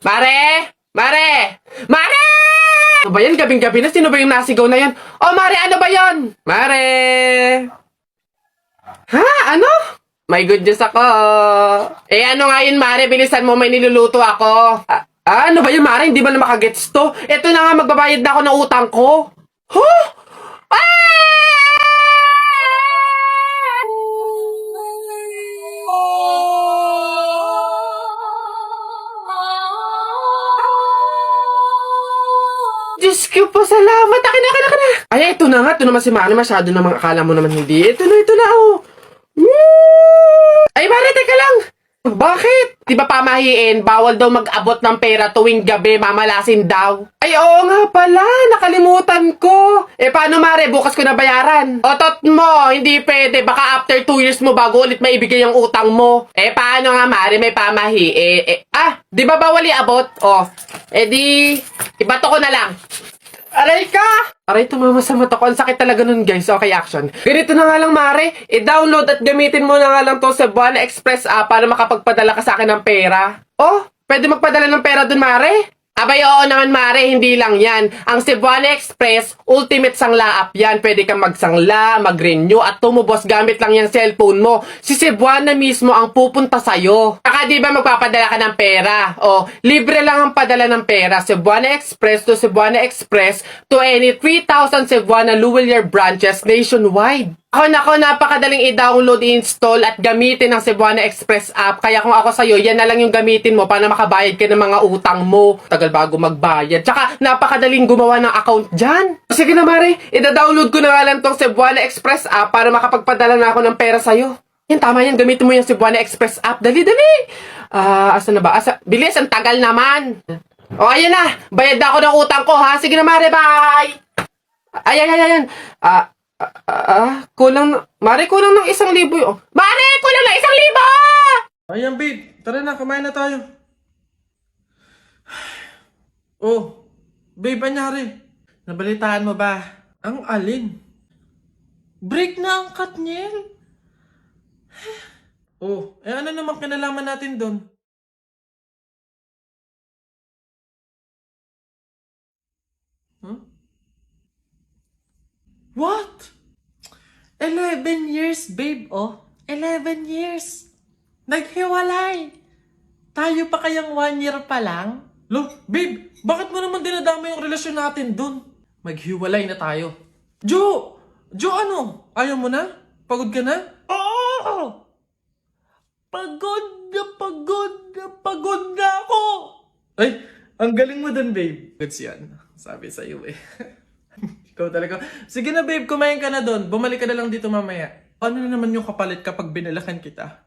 Mare! Mare! Mare! Ano ba yan? Gabing-gabi na. Sino ba yung nasigaw na yan? Oh, Mare! Ano ba yan? Mare! Ha? Ano? My goodness ako. Eh, ano nga yun, Mare? Bilisan mo, may niluluto ako. Ano ba yun, Mare? Hindi ba na makagets to? Ito na nga, magbabayad na ako ng utang ko. Huh? Diyos ko po, salamat. Akin na. Ay, ito na nga. Ito naman si Mare. Masyado namang akala mo naman hindi. Ito na, oh. Woo! Ay, Mare, teka lang. Bakit? Di ba pamahiin, bawal daw mag-abot ng pera tuwing gabi, mamalasin daw. Ay, oo nga pala. Nakalimutan ko. Eh, paano, Mare? Bukas ko na bayaran. Otot mo, hindi pwede. Baka after 2 years mo bago ulit maibigay ang utang mo. Eh, paano nga, Mare? May pamahiin. Di ba bawal iabot? Oh, di, ibato ko na lang. Aray ka! Aray, tumama sa mata ko. Ang sakit talaga nun, guys. Okay, action. Ganito na nga lang, Mare. I-download at gamitin mo na nga lang to Cebuana Express app para makapagpadala ka sa akin ng pera. Oh, pwede magpadala ng pera dun, Mare? Abay, oo naman, Mare. Hindi lang yan. Ang Cebuana Express, ultimate sangla app yan. Pwede kang magsangla, mag-renew, at tumubos gamit lang yung cellphone mo. Si Cebuana mismo ang pupunta sa'yo. Saka di ba magpapadala ka ng pera? O, libre lang ang padala ng pera. Cebuana Express to Cebuana Express to any 3,000 Cebuana Luwilier branches nationwide. Nako, napakadaling i-download, i-install at gamitin ang Cebuana Express app. Kaya kung ako sa'yo, yan na lang yung gamitin mo para makabayad ka ng mga utang mo. Tagal bago magbayad. Tsaka, napakadaling gumawa ng account dyan. Sige na, Mare. I-download ko na nga lang tong Cebuana Express app para makapagpadala na ako ng pera sa'yo. Yan, tama yan. Gamitin mo yung Cebuana Express app. Dali. Asa na ba? Bilis, ang tagal naman. O, ayan na. Bayad na ako ng utang ko, ha? Sige na, Mare. Bye! Ayan. Mare, kulang ng 1,000. Oh. Mare, kulang ng 1,000! Ayan, babe. Tara na, kumain na tayo. Oh, babe, anyari? Nabalitaan mo ba? Ang alin? Break na ang Katniel. Oh, ano naman kinalaman natin doon? Huh? What? 11 years, babe, oh. 11 years. Naghiwalay. Tayo pa kayang 1 year pa lang? Lo, babe, bakit mo naman dinadama yung relasyon natin dun? Maghiwalay na tayo. Jo, ano? Ayaw mo na? Pagod ka na? Oo! Pagod na ako! Ay, ang galing mo dun, babe. Goods yan. Sabi sa'yo eh. Ikaw talaga. Sige na, babe, kumain ka na dun. Bumalik ka na lang dito mamaya. Ano na naman yung kapalit kapag binalakan kita?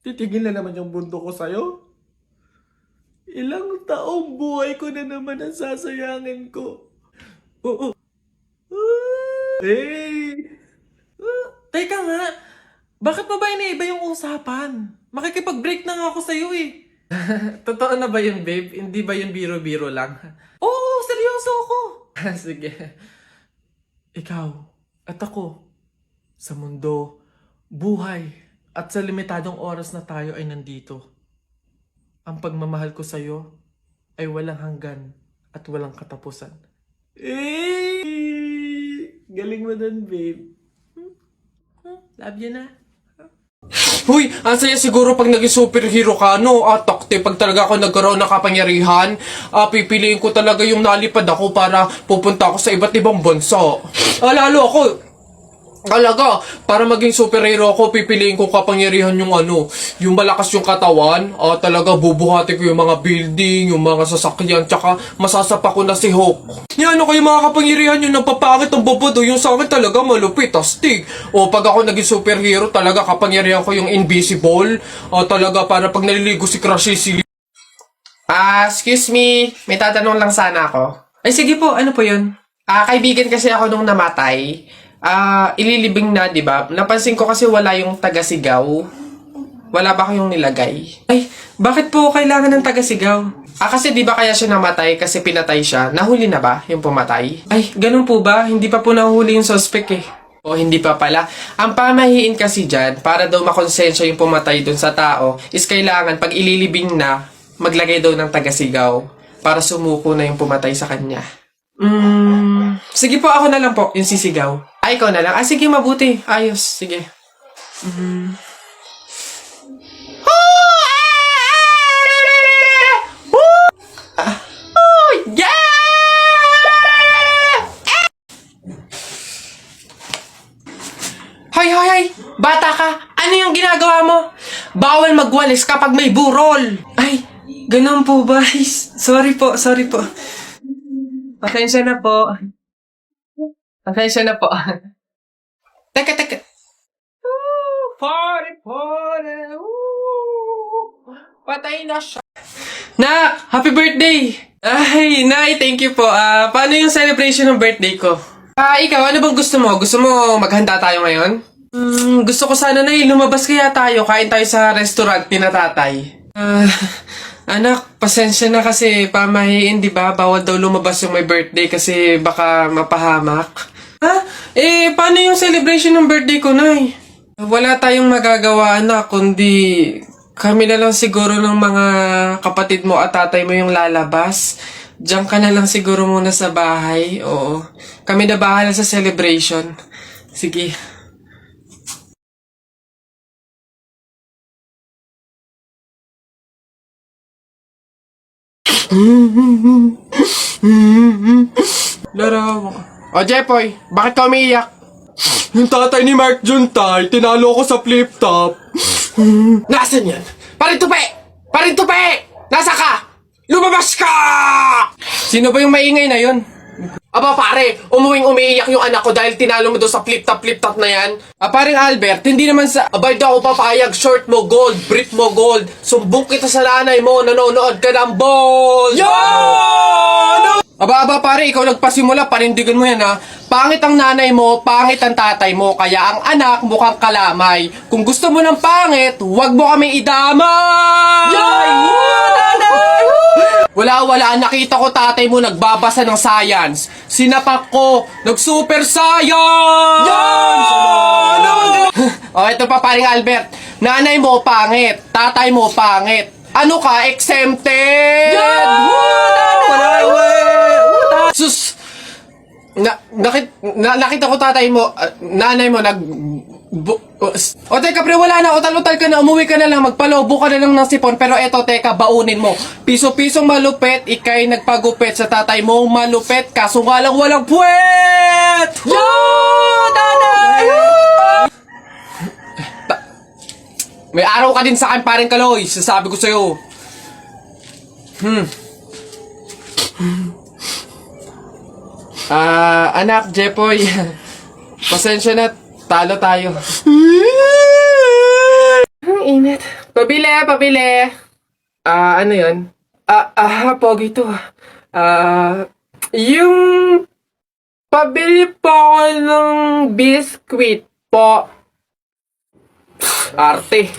Titigil na naman yung bundo ko sa'yo? Ilang taong buhay ko na naman ang sasayangin ko. Oo. Hey! Teka nga, bakit mo ba iniiba yung usapan? Makikipag-break na nga ako sa'yo eh. Totoo na ba yun, babe? Hindi ba yun biro-biro lang? Oo, seryoso ako. Sige. Ikaw at ako, sa mundo, buhay, at sa limitadong oras na tayo ay nandito. Ang pagmamahal ko sa'yo ay walang hanggan at walang katapusan. Galing mo dun, babe. Love you na. Huy, ang saya siguro pag naging superhero ka, no? Takte, pag talaga ako nagkaroon ng kapangyarihan, pipiliin ko talaga yung nalipad ako para pupunta ako sa iba't ibang bansa. Lalo ako, talaga, para maging superhero ako, pipiliin ko kapangyarihan yung yung malakas yung katawan, talaga bubuhati ko yung mga building, yung mga sasakyan, tsaka masasapa ko na si Hulk. Yan, yung mga kapangyarihan yung napapangit ang bobodo, yung sa akin talaga malupit, astig. O pag ako naging superhero, talaga kapangyarihan ko yung invisible, talaga para pag naliligo si Crush si excuse me, may tatanong lang sana ako. Ay, sige po, ano po yun? Kaibigan kasi ako nung namatay. Ililibing na, di ba? Napansin ko kasi wala yung taga-sigaw. Wala ba kayong nilagay? Ay, bakit po kailangan ng taga-sigaw? Kasi di ba kaya siya namatay kasi pinatay siya? Nahuli na ba yung pumatay? Ay, ganun po ba? Hindi pa po nahuli yung suspect eh. O hindi pa pala. Ang pamahiin kasi dyan, para daw makonsensya yung pumatay dun sa tao, is kailangan pag ililibing na, maglagay daw ng tagasigaw para sumuko na yung pumatay sa kanya. Sige po, ako na lang po, yung sisigaw. Ay, ikaw na lang. Ah, sige, mabuti. Ayos, sige. Hoy, hoy, hoy! Bata ka! Ano yung ginagawa mo? Bawal magwalis kapag may burol! Ay, ganun po ba? Sorry po, sorry po. Pasensya na po. Pasensya na po. Teka, teka. Party, party. Patay na siya. Nak! Happy birthday! Ay, Nay, thank you po. Paano yung celebration ng birthday ko? Ikaw, ano bang gusto mo? Gusto mo maghanda tayo ngayon? Gusto ko sana na lumabas kaya tayo. Kain tayo sa restaurant ni na tatay. Anak, pasensya na kasi pamahiin, di ba? Bawal daw lumabas yung may birthday kasi baka mapahamak. Paano yung celebration ng birthday ko, Nay? Wala tayong magagawa, anak, kundi kami na lang siguro ng mga kapatid mo at tatay mo yung lalabas. Diyan ka na lang siguro muna sa bahay. Oo. Kami na bahala sa celebration. Sige. Larawa ka. O, Jepoy, bakit ka umiiyak? Yung tatay ni Mark Juntay, tinalo ko sa flip top. Nasaan yan? Parin tupi! Parin tupi! Nasa ka? Lumabas ka! Sino ba yung maingay na yun? Aba pare, umuwing umiiyak yung anak ko dahil tinalo mo doon sa flip top na yan. Paring Albert, hindi naman sa abay daw ako papayag, short mo gold, brief mo gold, sumbong kita sa nanay mo, nanonood ka ng ball! Yo! Aba pare, ikaw nagpasimula, panindigan mo yan ha. Pangit ang nanay mo, pangit ang tatay mo, kaya ang anak mukhang kalamay. Kung gusto mo ng pangit, huwag mo kami idamay! Yay! Wala, nakita ko tatay mo nagbabasa ng science. Sinapak ko, nag-super science! O, ito pa paring Albert. Nanay mo pangit, tatay mo pangit. Ano ka, exempted? Sus! Nakita ko tatay mo, nanay mo o teka pre, wala na, utal-utal ka na, umuwi ka na lang, magpalobo ka na lang ng sipon, pero eto teka, baunin mo. Piso-pisong malupet, ikay nagpagupit sa tatay mo, malupet, kaso nga lang walang puwet! Yo! Tatay! May araw ka din sa akin, paring Kaloy, sasabi ko sa'yo. Anak, Jepoy, pasensya na, talo tayo. Ang init. Pabili. Ano yun? Pogi to. Yung pabili po ako ng biskwit po. Arte.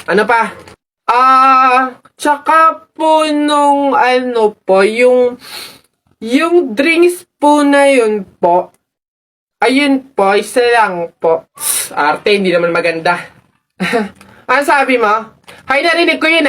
Ano pa? Tsaka po nung ano po, yung drinks po na yun po. Ayun po, isa lang po. Arte, hindi naman maganda. Ano sabi mo? Hay, narinig ko yun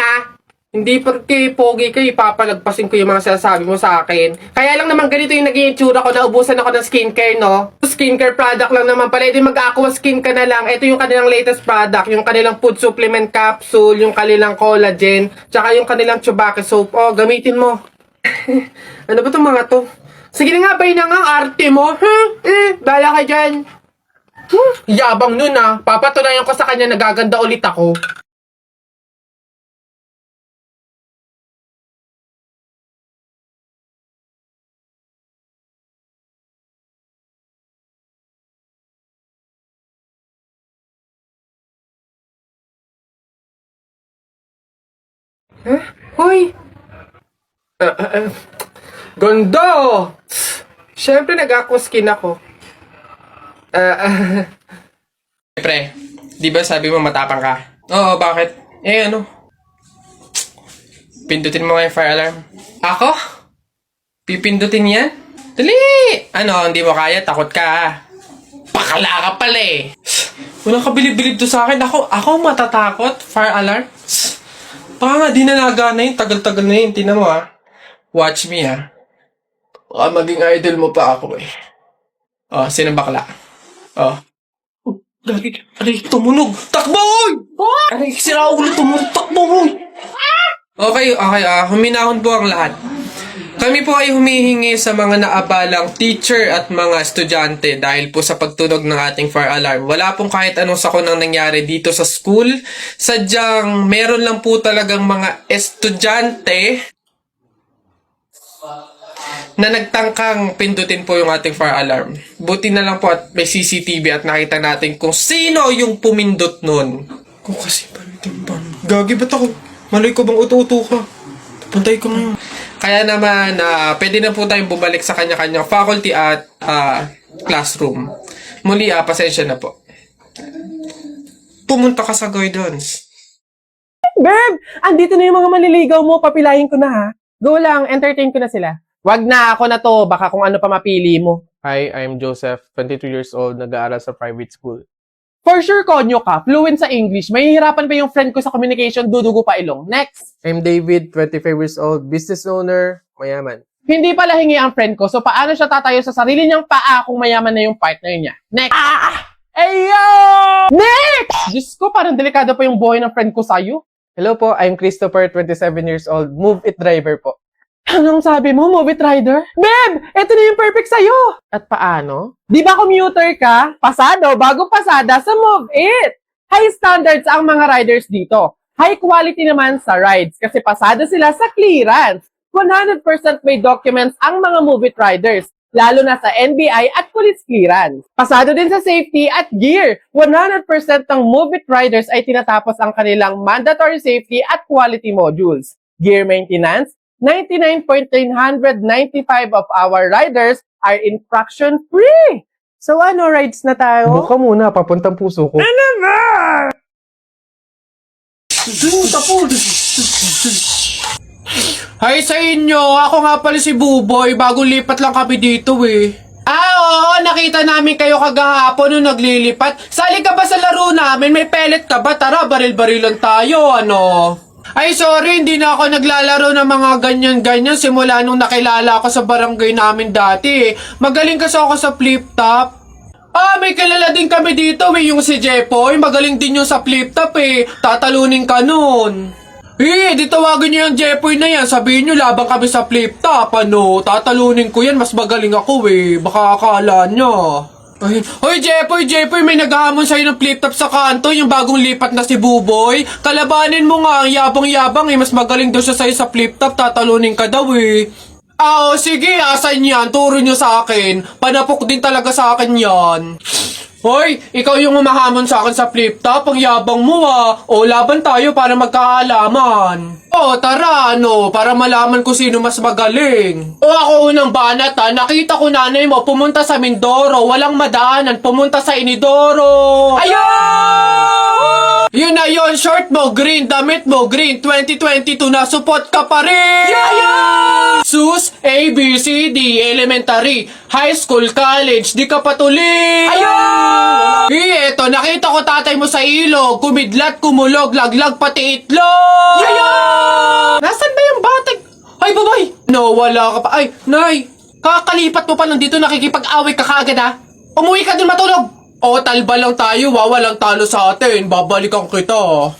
Hindi porque pogi ka, ipapalagpasin ko yung mga sinasabi mo sa akin. Kaya lang naman ganito yung naging itsura ko, naubusan ako ng skincare, no? Skincare product lang naman pala. Ito mag-aqua skin ka na lang. Ito yung kanilang latest product, yung kanilang food supplement capsule, yung kanilang collagen, tsaka yung kanilang Chubaki soap. Oh, gamitin mo. Ano ba itong mga to? Sige na nga, bay na nga ang arte mo. Dala ka dyan. Yabang nun Papatunayan ko sa kanya nagaganda ulit ako. Hoy! Ganda! Siyempre nag-aqua skin ako. Pre, di ba sabi mo matapang ka? Oo, bakit? Ano? Pindutin mo nga yung fire alarm. Ako? Pipindutin yan? Dali! Ano, hindi mo kaya? Takot ka Pakala ka pala Walang kabilib-bilib to sa akin. Ako matatakot? Fire alarm? Baka nga di nalaga na yun. Tagal-tagal na yun. Tingnan mo ha. Watch me ha. Baka maging idol mo pa ako eh. Oh, sino bakla? Oh. Oh, gagi. Aray, tumunog. Takbo, oy! Aray, sira ulo tumunog. Takbo, oy! Okay. Huminahon po ang lahat. Kami po ay humihingi sa mga naabalang teacher at mga estudyante dahil po sa pagtunog ng ating fire alarm. Wala pong kahit anong sakunang nangyari dito sa school. Sadyang meron lang po talagang mga estudyante na nagtangkang pindutin po yung ating fire alarm. Buti na lang po at may CCTV at nakita natin kung sino yung pumindot nun. Kung kasi Gagi, ba't ako? Malay ko bang uto-uto ka? Pantay ko ngayon. Kaya naman, pwede na po tayong bumalik sa kanya-kanyang faculty at classroom. Muli, pasensya na po. Pumunta ka sa guidance. Babe, andito na yung mga manliligaw mo. Papilahin ko na ha. Go lang, entertain ko na sila. Wag na, ako na to. Baka kung ano pa mapili mo. Hi, I'm Joseph, 22 years old, nag-aaral sa private school. For sure, konyo ka. Fluent sa English. Mahihirapan pa yung friend ko sa communication, dudugo pa ilong. Next! I'm David, 25 years old, business owner, mayaman. Hindi pala hingi ang friend ko, so paano siya tatayo sa sarili niyang paa kung mayaman na yung partner niya? Next! Ayo! Next! Diyos ko, parang delikado pa yung buhay ng friend ko sa'yo. Hello po, I'm Christopher, 27 years old, move it driver po. Anong sabi mo, movie rider? Babe, eto na yung perfect sa'yo! At paano? Di ba commuter ka? Pasado, bago pasada sa Move It! High standards ang mga riders dito. High quality naman sa rides kasi pasado sila sa clearance. 100% may documents ang mga Move It riders, lalo na sa NBI at police clearance. Pasado din sa safety at gear. 100% ng Move It riders ay tinatapos ang kanilang mandatory safety at quality modules. Gear maintenance, 99.995 of our riders are infraction-free. So ano, rides na tayo? Buka muna, papuntang puso ko. Ano ba? Hi sa inyo! Ako nga pala si Buboy. Bagong lipat lang kami dito eh. Oo, nakita namin kayo kagahapon nung naglilipat. Sali ka ba sa laro namin? May pellet ka ba? Tara, baril-barilan tayo, ano? Ay, sorry, hindi na ako naglalaro ng mga ganyan-ganyan simula nung nakilala ako sa barangay namin dati. Magaling kasi ako sa flip-top. May kilala din kami dito yung si Jepoy. Magaling din yung sa flip-top Tatalunin ka nun. Di tawagin niyo yung Jepoy na yan. Sabihin niyo, labang kami sa flip-top, ano? Tatalunin ko yan, mas magaling ako Baka akala niyo. Hoy, Jepoy, may naghahamon sa'yo ng flip-top sa kanto, yung bagong lipat na si Buboy. Kalabanin mo nga, ang yabang-yabang mas magaling daw siya sa'yo sa flip-top, tatalunin ka daw sige, asan yan? Turo nyo sa akin. Panapok din talaga sa akin yan. Hoy, ikaw yung umahamon sa akin sa flip-top, ang yabang mo laban tayo para magkaalaman. Tara, para malaman ko sino mas magaling. Ako unang banat nakita ko nanay mo pumunta sa Mindoro, walang madaanan, pumunta sa Inidoro. Ayun! Yun na yun, short mo green, damit mo green, 2022 na support ka pa rin! Sus, A, B, C, D, elementary, high school, college, di ka patuloy! Ayun! Eto, nakita ko tatay mo sa ilog, kumidlat, kumulog, laglag, pati itlog! Nasaan ba yung batag? Ay, babay! No, wala ka pa. Ay, nay! Kakalipat mo pa lang dito, nakikipag-away ka kaagad Umuwi ka din matulog! Talba lang tayo, walang talo sa atin. Babalikan kita.